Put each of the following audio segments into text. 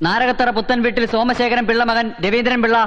നാരകത്തറ പുത്തൻ വീട്ടിൽ സോമശേഖരൻ പിള്ള മകൻ രവീന്ദ്രൻ പിള്ള.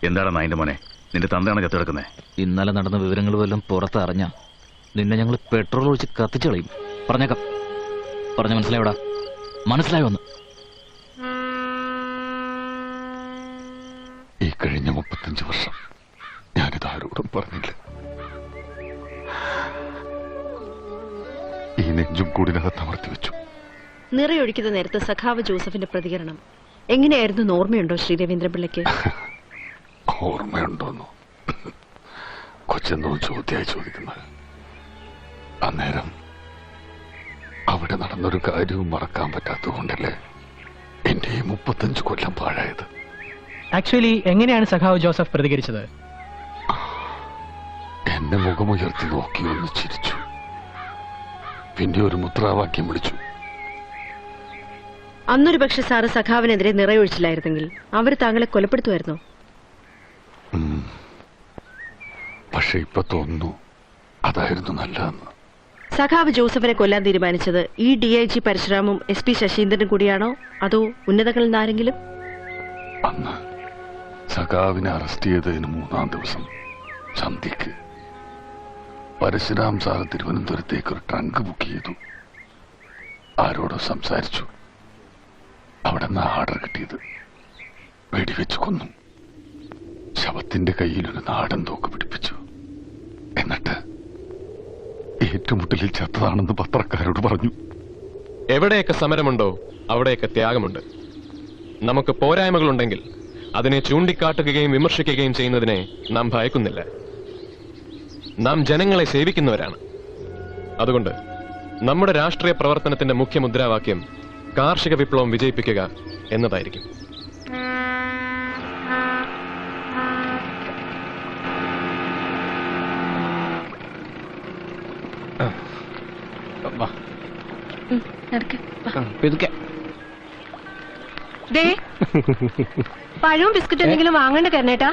എന്താണ് നായിന്റെ മോനെ, നിന്റെ തന്തയാണ് കത്തെടുക്കുന്നത്? ഇന്നലെ നടന്ന വിവരങ്ങൾ വല്ലതും പുറത്തറിഞ്ഞ നിന്നെ ഞങ്ങൾ പെട്രോൾ ഒഴിച്ച് കത്തിച്ചു കളയും. പറഞ്ഞേക്കാം. പറഞ്ഞ മനസ്സിലായോടാ? മനസ്സിലായോ? ഒന്ന് ഈ കഴിഞ്ഞ 35 വർഷം ഞാനിത് ആരോടും പറഞ്ഞില്ല. ഈ നെഞ്ചും കൂടിനകത്ത് അമർത്തി വെച്ചു. നിറയൊഴിക്കുന്ന നേരത്തെ സഖാവ് ജോസഫിന്റെ പ്രതികരണം എങ്ങനെയായിരുന്നു ഓർമ്മയുണ്ടോ ശ്രീ രവീന്ദ്രപിള്ളയ്ക്ക്? ഓർമ്മയുണ്ടോന്നോ? കൊച്ചെന്തോ ചോദ്യമായി ചോദിക്കുന്നത്. അന്നേരം അവിടെ നടന്നൊരു കാര്യവും മറക്കാൻ പറ്റാത്തതുകൊണ്ടല്ലേ എന്റെ ഈ 35 കൊല്ലം പാഴായത്. ആക്ച്വലി എങ്ങനെയാണ് സഖാവ് ജോസഫ് പ്രതികരിച്ചത്? എന്നെ മുഖമുയർത്തി നോക്കി ഒന്ന് ചിരിച്ചു. പിന്നെ ഒരു മുദ്രാവാക്യം വിളിച്ചു. അന്നൊരു പക്ഷെ സാറ് സഖാവിനെതിരെ നിറയൊഴിച്ചില്ലായിരുന്നെങ്കിൽ അവർ താങ്കളെ കൊലപ്പെടുത്തുമായിരുന്നോ? പക്ഷെ ഇപ്പൊ തോന്നുന്നു അതായിരുന്നു നല്ലതെന്ന്. സഖാവ് ജോസഫിനെ കൊല്ലാൻ തീരുമാനിച്ചത് ഈ DIG പരശുരാമും SP ശശീന്ദ്രനും കൂടിയാണോ, അതോ ഉന്നതങ്ങളിൽ നിന്നാരെങ്കിലും? അന്ന് സഖാവിനെ അറസ്റ്റ് ചെയ്തതിന് 3-ാം ദിവസം സന്ധ്യക്ക് പരശുരാം സാർ തിരുവനന്തപുരത്തേക്ക് ഒരു ട്രങ്ക് ബുക്ക് ചെയ്തു. ആരോടോ സംസാരിച്ചു. അവിടെ നിന്ന് ആർഡർ കിട്ടിയത് വെടിവെച്ച് കൊന്നു. ശവത്തിന്റെ കയ്യിലൊരു നാടൻ തോക്ക് പിടിപ്പിച്ചു. എന്നിട്ട് ഏറ്റുമുട്ടലിൽ ചത്തതാണെന്ന് പത്രക്കാരോട് പറഞ്ഞു. എവിടെയൊക്കെ സമരമുണ്ടോ അവിടെയൊക്കെ ത്യാഗമുണ്ട്. നമുക്ക് പോരായ്മകളുണ്ടെങ്കിൽ അതിനെ ചൂണ്ടിക്കാട്ടുകയും വിമർശിക്കുകയും ചെയ്യുന്നതിനെ നാം ഭയക്കുന്നില്ല. നാം ജനങ്ങളെ സേവിക്കുന്നവരാണ്. അതുകൊണ്ട് നമ്മുടെ രാഷ്ട്രീയ പ്രവർത്തനത്തിന്റെ മുഖ്യ മുദ്രാവാക്യം കാർഷിക വിപ്ലവം വിജയിപ്പിക്കുക എന്നതായിരിക്കും. പഴവും ബിസ്ക്കറ്റ് എന്തെങ്കിലും വാങ്ങണ്ട കരണേട്ടാ.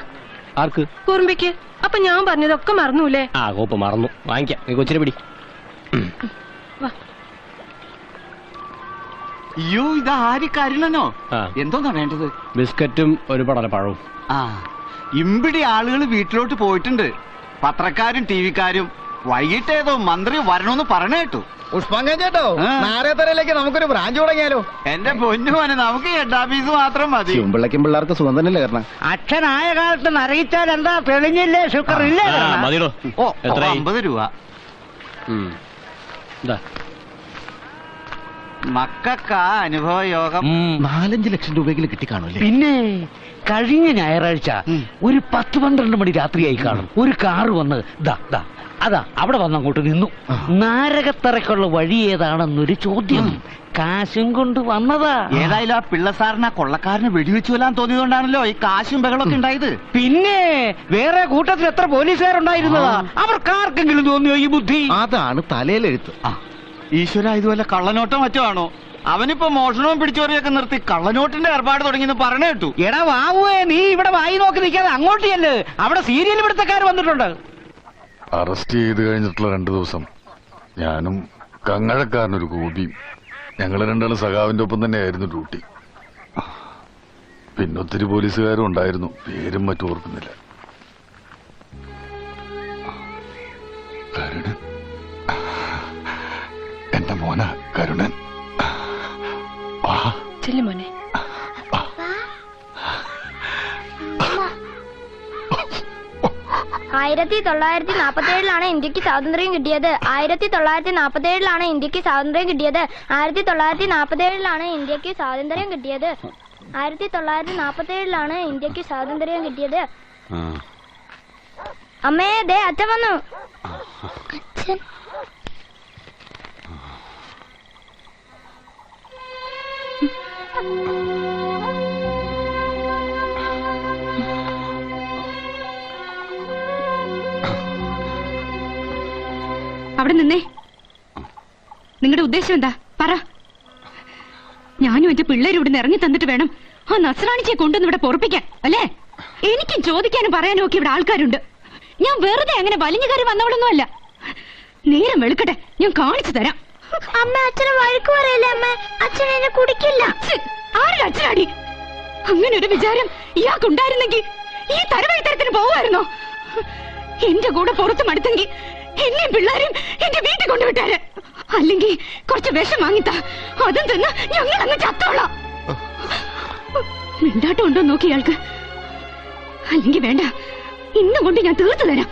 ആർക്ക്? കുറുമ്പിക്ക്. അപ്പൊ ഞാൻ പറഞ്ഞതൊക്കെ മറന്നൂല്ലേ? ആ കോപ്പ് മറന്നു. വാങ്ങിക്കാം. കൊച്ചിനെ പിടി. അയ്യോ, ഇത് ആരിക്കരുളനോ? എന്തോന്നാ വേണ്ടത്? ബിസ്ക്കറ്റും ഒരു പടല പഴവും. ആ, ഇമ്പിടി ആളുകൾ വീട്ടിലോട്ട് പോയിട്ടുണ്ട്. പത്രക്കാരും TV-ക്കാരും. വൈകിട്ട് ഏതോ മന്ത്രി വരണമെന്ന് പറഞ്ഞു കേട്ടു. പുഷ്പങ്ക ചേട്ടോ, നാരകത്തറയിലേക്ക് നമുക്കൊരു ബ്രാഞ്ച് തുടങ്ങിയാലോ? എന്റെ പൊന്നുമോനെ, നമുക്ക് ഹെഡ് ഓഫീസ് മാത്രം മതി. പിള്ളക്കും പിള്ളേർക്ക് സുഖം തന്നെയല്ലേ കാരണം? അച്ഛനായ കാലത്ത് നരകിച്ചാൽ എന്താ തെളിഞ്ഞില്ലേ? ശുക്ർ ഇല്ലേ? ഓ, 50 രൂപ. മക്കൾക്കാ അനുഭവ യോഗം. 4-5 ലക്ഷം രൂപയെങ്കിലും കിട്ടിക്കാണല്ലേ? പിന്നെ കഴിഞ്ഞ ഞായറാഴ്ച ഒരു 10-12 മണി രാത്രിയായി കാണും, ഒരു കാറ് വന്ന് അതാ അവിടെ വന്ന് അങ്ങോട്ട് നിന്നു. നാരകത്തറയ്ക്കുള്ള വഴി ഏതാണെന്നൊരു ചോദ്യം. കാശും കൊണ്ട് വന്നതാ. ഏതായാലും ആ പിള്ള സാറിന് ആ കൊള്ളക്കാരന് വെടിവെച്ചു കൊല്ലാൻ തോന്നിയതുകൊണ്ടാണല്ലോ ഈ കാശും ബഹളമൊക്കെ ഉണ്ടായത്. പിന്നെ വേറെ കൂട്ടത്തിൽ എത്ര പോലീസുകാരുണ്ടായിരുന്നതാ? അവർക്കാർക്കെങ്കിലും തോന്നിയോ ഈ ബുദ്ധി? അതാണ് തലയിലെഴുത്ത്. ഈശ്വര, ഇതുപോലെ കള്ളനോട്ടോ മറ്റോ ആണോ? അവനിപ്പോ മോഷണവും പിടിച്ചോറിയൊക്കെ നിർത്തി കള്ളനോട്ടിന്റെ ഏർപ്പാട് തുടങ്ങിയെന്ന് പറഞ്ഞു കേട്ടു. എടാ വാവുവേ, നീ ഇവിടെ വായി നോക്കി നിൽക്കാതെ അങ്ങോട്ട് ചെല്ല്. അവിടെ സീരിയൽ പിടുത്തക്കാർ വന്നിട്ടുണ്ട്. അറസ്റ്റ് ചെയ്ത് കഴിഞ്ഞിട്ടുള്ള 2 ദിവസം ഞാനും കങ്ങഴക്കാരനൊരു കൂപിയും ഞങ്ങൾ രണ്ടാളും സഖാവിന്റെ ഒപ്പം തന്നെയായിരുന്നു ഡ്യൂട്ടി. പിന്നെ ഒത്തിരി പോലീസുകാരും ഉണ്ടായിരുന്നു, പേരും മറ്റും ഓർക്കുന്നില്ല. കരുണൻ, എന്റെ മോന കരുണൻ. മോനെ. 1947 ഇന്ത്യക്ക് സ്വാതന്ത്ര്യം കിട്ടിയത്. 1947 ഇന്ത്യക്ക് സ്വാതന്ത്ര്യം കിട്ടിയത്. 1947 ഇന്ത്യക്ക് സ്വാതന്ത്ര്യം കിട്ടിയത്. 1947 ഇന്ത്യക്ക് സ്വാതന്ത്ര്യം കിട്ടിയത്. അമ്മേ, ദേ അച്ഛൻ വന്നു. അച്ഛൻ അവിടെ നിന്നേ. നിങ്ങളുടെ ഉദ്ദേശം എന്താ പറ. ഞാനും എന്റെ പിള്ളേരും ഇവിടുന്ന് ഇറങ്ങി തന്നിട്ട് വേണം ആ നസ്രാണിച്ചെ കൊണ്ടുവന്ന് ഇവിടെ പൊറപ്പിക്കാൻ അല്ലേ? എനിക്കും ചോദിക്കാനും പറയാനും ഒക്കെ ഇവിടെ ആൾക്കാരുണ്ട്. ഞാൻ വെറുതെ അങ്ങനെ വലിഞ്ഞു കയറി വന്നവളൊന്നുമല്ല. നേരം വെളുക്കട്ടെ, ഞാൻ കാണിച്ചു തരാം. അമ്മ, അച്ഛനെ വഴക്ക് പറയല്ലേ അമ്മ. അച്ഛൻ എന്നെ കുടിക്കില്ല. ആരുടെ അച്ഛനാടി? അങ്ങനെ ഒരു വിചാരം ഇയാൾക്കുണ്ടായിരുന്നെങ്കിൽ ഈ തരവഴിത്തരത്തിന് പോവായിരുന്നോ? എന്റെ കൂടെ പുറത്ത് മടുത്തെങ്കിൽ എന്നെയും പിള്ളേരും എന്റെ വീട്ടിൽ കൊണ്ടുവിട്ടാര്. അല്ലെങ്കിൽ കുറച്ച് വിഷം വാങ്ങിത്താ, അതും തിന്ന് ഞങ്ങൾ അങ്ങ് ചത്തോളാം. മിണ്ടാട്ടം ഉണ്ടോ നോക്കി ഇയാൾക്ക്. അല്ലെങ്കിൽ വേണ്ട, ഇന്നും കൊണ്ട് ഞാൻ തീർത്തു തരാം.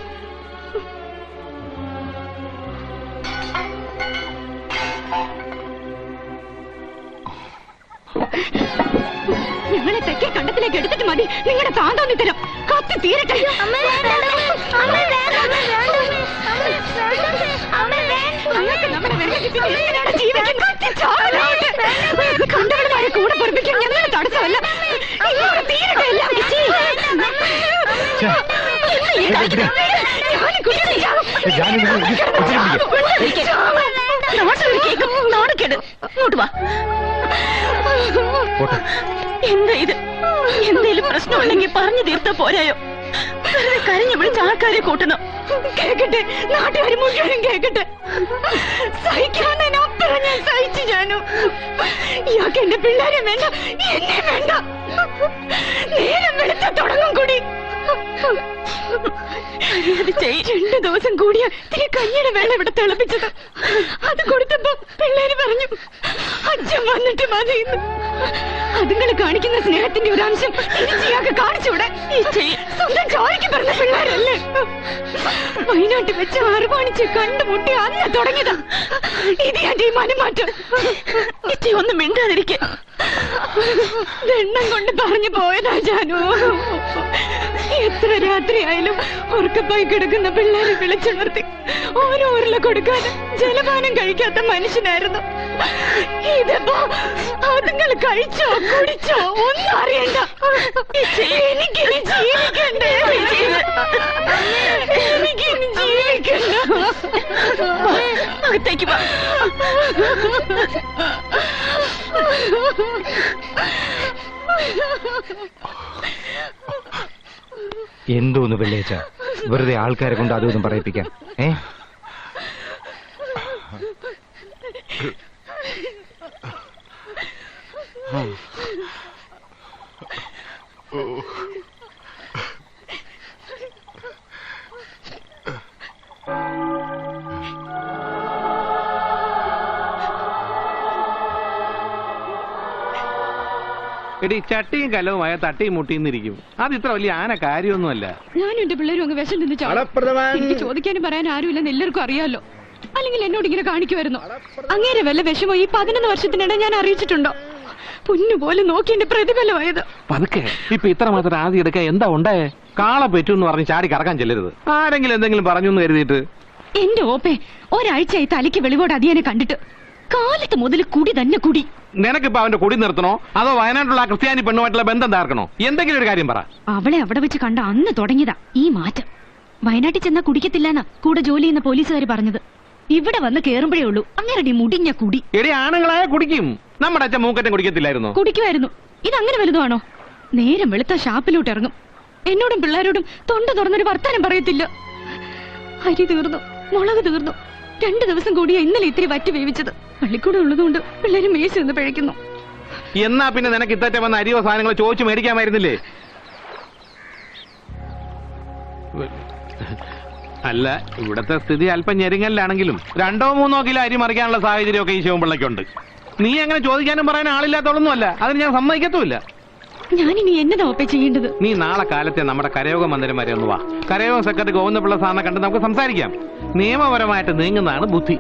ഞങ്ങളെ തെക്കേ കണ്ടത്തിലേക്ക് എടുത്തിട്ട് മതി നിങ്ങളുടെ താന്തോന്നി തരം. കത്തി തീരട്ടെ. കണ്ടവന്മാരെ കൂടെ പൊറപ്പിക്കാൻ ഞങ്ങൾ തടസ്സമല്ല. ഇങ്ങോട്ട് തീരട്ടെ എല്ലാം. എന്താ ഇത്? എന്തേലും പ്രശ്നമുണ്ടെങ്കിൽ പറഞ്ഞു തീർത്താ പോരായോ? കരഞ്ഞു വിളിച്ച് ആൾക്കാരെ കൂട്ടണം. കേക്കട്ടെ, നാട്ടുകാർ മുഴുവനും കേക്കട്ടെ. സഹിക്കാനപ്പുറം ഞാൻ സഹിച്ചു. ഞാനും ഇയാൾക്ക് എന്റെ പിള്ളേരെ വേണ്ട, എന്നെ വേണ്ട. നേരം വെളുത്ത തുടങ്ങും കൂടി. 2 ദിവസം കൂടിയ കഞ്ഞിയുടെ വെള്ളം ഇവിടെ തിളപ്പിച്ചത്. അത് കൊടുത്തപ്പോ പിള്ളേര് പറഞ്ഞു അച്ഛൻ വന്നിട്ട് മതിയെന്ന്. അതുങ്ങൾ കാണിക്കുന്ന സ്നേഹത്തിന്റെ ഒരു അംശം ഇയാൾക്ക് കാണിച്ചൂടെ? സ്വന്തം ചോരയ്ക്ക് പറഞ്ഞ പിള്ളേരല്ലേ? വയനാട്ടിൽ വെച്ച് അറുപാണിച്ച് കണ്ടുമുട്ടി അന്ന് തുടങ്ങിയതാ ഇത് എന്റെ ഈ മനമാറ്റം. ഒന്നും മിണ്ടാതിരിക്കെ എണ്ണം കൊണ്ട് പറഞ്ഞു പോയതാ ജാനു. എത്ര രാത്രിയായാലും ഉറക്കപ്പായി കിടക്കുന്ന പിള്ളേരെ വിളിച്ചുണർത്തി ഓരോ ഉരുള കൊടുക്കാനും ജലപാനം കഴിക്കാത്ത മനുഷ്യനായിരുന്നു. ഇതിപ്പോ അതുങ്ങൾ കഴിച്ചോ കുടിച്ചോ ഒന്നും അറിയണ്ട. എനിക്കിനി ജീവിക്കണ്ടേ? എനിക്കിനി ജീവിക്കണ്ട. അകത്തേക്ക് വാ. എന്തോന്ന് വെള്ളിയാഴ്ച വെറുതെ ആൾക്കാരെ കൊണ്ട് അതൊന്നും പറയിപ്പിക്കാൻ? എടി, ചട്ടിയും കലവുമായ തട്ടിയും മുട്ടിന്നിരിക്കും. അത് ഇത്ര വലിയ ആന കാര്യമൊന്നുമല്ല. ഞാനും എന്റെ പിള്ളേരും അങ്ങ് വിഷം നിന്ന് ചാടും. എനിക്ക് ചോദിക്കാനും പറയാൻ ആരുമില്ലെന്ന് എല്ലാവർക്കും അറിയാലോ. അല്ലെങ്കിൽ എന്നോട് ഇങ്ങനെ കാണിക്കുമായിരുന്നു? അങ്ങേരെ വല്ല വിഷമോ ഈ 11 വർഷത്തിനിടെ ഞാൻ അറിയിച്ചിട്ടുണ്ടോ? പൊന്നുപോലെ നോക്കി എന്റെ പ്രതിഫലമായത്. പതുക്കെ ഇപ്പൊ ഇത്ര മാത്രം ആദ്യം എടുക്കാൻ എന്താ ഉണ്ടായേ? കാള പെറ്റു പറഞ്ഞ് ചാടി കറക്കാൻ ചെല്ലരുത്. ആരെങ്കിലും എന്തെങ്കിലും പറഞ്ഞു എന്ന് കരുതിയിട്ട്. എന്റെ ഓപ്പേ, ഒരാഴ്ചയായി തലയ്ക്ക് വെളിവോട് അതിയനെ കണ്ടിട്ട്. കാലത്ത് മുതൽ കുടി തന്നെ കുടി. നിനക്കിപ്പോ അവന്റെ കുടി നിർത്തണോ അതോ വയനാട്ടിലുള്ള ആ ക്രിസ്ത്യാനി പെണ്ണുമായിട്ടുള്ള ബന്ധം താർക്കണോ? എന്തെങ്കിലും ഒരു കാര്യം പറ. അവളെ അവിടെ വെച്ച് കണ്ട അന്ന് തുടങ്ങിയതാ ഈ മാറ്റം. വയനാട്ടിൽ ചെന്നാ കുടിക്കത്തില്ലെന്നാ കൂടെ ജോലി ചെയ്യുന്ന പോലീസുകാർ പറഞ്ഞത്. ഇവിടെ വന്ന് കേറുമ്പോഴേ ഉള്ളൂ അങ്ങനെ മുടിഞ്ഞ കുടി. എടി ആണുങ്ങളായ കുടിക്കും. നമ്മുടെ അച്ഛൻ മൂക്കറ്റം കുടിക്കത്തില്ലായിരുന്നു? കുടിക്കുമായിരുന്നു. ഇതങ്ങനെ വലുതാണോ? നേരം വെളുത്ത ഷാപ്പിലോട്ട് ഇറങ്ങും. എന്നോടും പിള്ളേരോടും തൊണ്ട തുറന്നൊരു വർത്താനം പറയത്തില്ല. അരി തീർന്നു, മുളക് തീർന്നു. 2 ദിവസം കൂടിയാ ഇന്നലെ ഇത്തിരി വറ്റി വേവിച്ചത്. പള്ളിക്കൂടെ ഉള്ളതുകൊണ്ട് പിള്ളേര് മേശ നിന്ന് പിഴയ്ക്കുന്നു. എന്നാ പിന്നെ നിനക്ക് ഇത്തറ്റ വന്ന അരിയോ സാധനങ്ങളോ ചോദിച്ചു മേടിക്കാമായിരുന്നില്ലേ? അല്ല, ഇവിടത്തെ സ്ഥിതി അല്പം ഞെരുങ്ങലിലാണെങ്കിലും 2-3 കിലോ അരി മറിക്കാനുള്ള സാഹചര്യമൊക്കെ ഈ ശിവൻപിള്ളയ്ക്കുണ്ട്. നീ അങ്ങനെ ചോദിക്കാനും പറയാൻ ആളില്ലാത്തോളൊന്നുമല്ല. അതിന് ഞാൻ സമ്മതിക്കത്തുമില്ല. ഞാനിനി എന്നതാ ഒപ്പേ ചെയ്യേണ്ടത്? നീ നാളെ കാലത്തെ നമ്മുടെ കരയോഗ മന്ദിരം വരെ ഒന്ന് വാ. കരയോഗ സെക്രട്ടറി ഗോവിന്ദപിള്ള സാറിനെ കണ്ട് നമുക്ക് സംസാരിക്കാം. നിയമപരമായിട്ട് നീങ്ങുന്നതാണ് ബുദ്ധി.